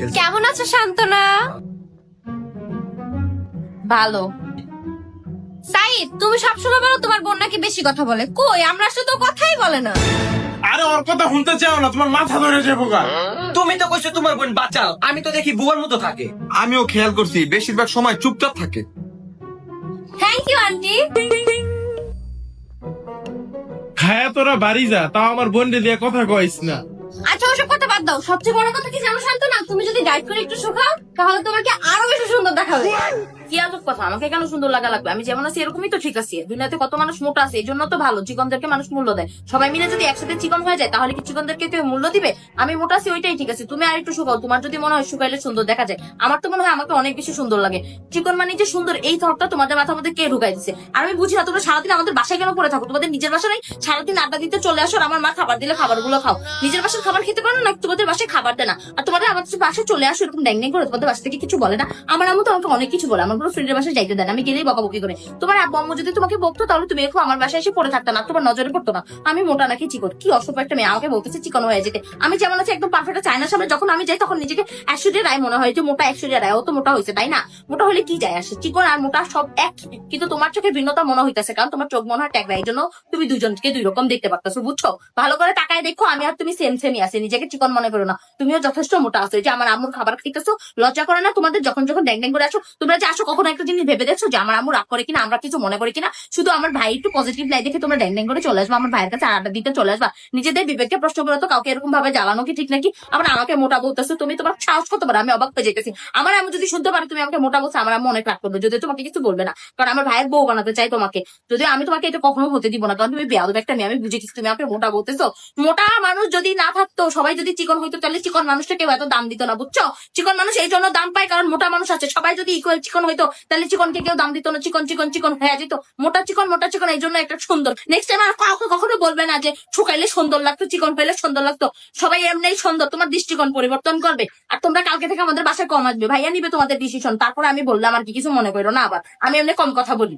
ফেলছি। কেমন আছো শান্তনা? ভালো। সাইদ, তুমি সবসময় বলো তোমার বোন নাকি বেশি কথা বলে। কই, আমরা আসলে তো কথাই বলে না। আরে ওর কথা শুনতে চাও না, তোমার মাথা ধরে যাবো গা। তুমি তো কইছো তোমার বোন বাঁচাও, আমি তো দেখি বুয়ার মতো থাকে। আমিও খেয়াল করছি বেশিরভাগ সময় চুপচাপ থাকে। Thank you aunty. খায়া তোরা বাড়ি যা, তাও আমার বোনরে দিয়ে কথা কইস না। আচ্ছা, ওসব কথা বাদ দাও। সবচেয়ে বড় কথা কি জানো শান্তনা, তুমি যদি ডাইট করে একটু শুকাও তাহলে তোমাকে আরো বেশি সুন্দর দেখাবে। কি আজব কথা, আমাকে কেন সুন্দর লাগা লাগবে? আমি যেমন আছি এরকমই তো ঠিক আছি। দুনিয়াতে কত মানুষ মোটা আছে, এই জন্য তো ভালো চিকনদেরকে মানুষ মূল্য দেয়। সবাই মিলে যদি একসাথে চিকন হয়ে যায় তাহলে কি চিকনদেরকে কেউ মূল্য দিবে? আমি মোটা আছি ওইটাই ঠিক আছে। তুমি আর একটু শুকাও, তোমার যদি মনে হয় শুকাইলে সুন্দর দেখা যায়। আমার তো মনে হয় আমাকে অনেক বেশি সুন্দর লাগে। চিকন মানে যে সুন্দর, এই থটটা তোমাদের মাথার মধ্যে কে ঢুকাই দিচ্ছে? আর আমি বুঝি না তোমরা সারাদিন আমাদের বাসায় কেন পড়ে থাকো? তোমাদের নিজের বাসা নেই? সারাদিন আড্ডা দিতে চলে আসো আর আমার মা খাবার দিলে খাবারগুলো খাও। নিজের বাসার খাবার খেতে পারো না, তোমাদের বাসায় খাবার দেয় না। আর তোমাদের আমাদের বাসায় চলে আসো এরকম ড্যাং ড্যাং করে, তোমাদের বাসা থেকে কিছু বলে না? আমার আম্মু তো আমাকে অনেক কিছু বলে, আমার কোনো ফ্রেন্ডের বাসায় যাইতে দেয় না, আমি গেলেই বকাবকি করে। তোমার আব্বু আম্মু যদি তোমাকে বকতো তাহলে তুমি এরকম আমার বাসায় এসে পড়ে থাকতো না, তোমার নজরে পড়তো না। আমি মোটা নাকি চিকন, কি অসভ্য একটা মেয়ে আমাকে বলতেছে চিকন হয়ে যেতে। আমি যেমন আছে একদম পারফেক্ট চায়নার সামনে যখন আমি যাই তখন নিজেকে ঐশ্বরিয়া রায় মনে হয় যে মোটা ঐশ্বরিয়া রায়, ও তো মোটা হয়েছে তাই না? মোটা হলে কি যায় আসে, চিকন আর মোটা সব এক। কিন্তু তোমার চোখে ভিন্নতা মনে হইতেছে কারণ তোমার চোখ মনে হয় ট্যাগরা, এই জন্য তুমি দুজনকে দুই রকম দেখতে পারতেছো, বুঝছো? ভালো করে তাকায় দেখো, আমি আর তুমি সেম সেমই আছে, নিজেকে চিকন মনে করো না। তুমিও যথেষ্ট মোটা আছো, এই যে আমার আম্মুর খাবার খেতেছো, লজ্জা করে না তোমাদের? যখন যখন ড্যাং ড্যাং করে আসো, তোমরা যে আসো কখনো একটা জিনিস ভেবে দেখছো যে আমার আম্মু রাগ করে কিনা, আমরা কিছু মনে করি কিনা? শুধু আমার ভাই একটু পজিটিভ লাই দেখে তোমরা ড্যাং ড্যাং করে চলে আসবা, আমার ভাইয়ের কাছে আড্ডা দিতে চলে আসবা। নিজেদের বিবেককে প্রশ্ন করে তো কাউকে এরকম ভাবে জ্বালানো কি ঠিক নাকি? আবার আমাকে মোটা বলতেছো তুমি, তোমার সাহস কত বড়? আমি অবাক হয়ে যেতেছি। আমার আম্মু যদি শুনতে পারে তুমি আমাকে মোটা বলছো, আমার আম্মু অনেক রাগ করবে, যদি তোমাকে কিছু বলবে না, কারণ আমার ভাইয়ের বউ বানাতে চাই তোমাকে। যদি আমি তোমাকে এটা কখনো বলতে দিব না, কারণ তুমি বেয়াদব একটা মেয়ে। আমি বুঝে গেছি তুমি আমাকে মোটা বলতেছো। মোটা মানুষ যদি না থাকতো, সবাই যদি চিকন হইতো, তাহলে চিকন মানুষটা কেউ এত দাম দিত না, বুঝছো? চিকন মানুষ এই জন্য দাম পায় কারণ মোটা মানুষ আছে। সবাই যদি ইকুয়াল চিকন হইতো তাহলে চিকনকে কেউ দাম দিত না, চিকন চিকন চিকন হয়ে যেত। মোটা চিকন এই জন্য একটা সুন্দর। নেক্সট টাইম আর কাউকে কখনো বলবে না যে শুকাইলে সুন্দর লাগতো, চিকন হইলে সুন্দর লাগতো। সবাই এমনি সুন্দর, তোমার দৃষ্টিকোণ পরিবর্তন করবে। আর তোমরা কালকে থেকে আমাদের বাসায় কম আসবে, ভাইয়া নিবে তোমাদের ডিসিশন। তারপরে আমি বললাম আর কি, কিছু মনে করো না আবার, আমি এমনি কম কথা বলি।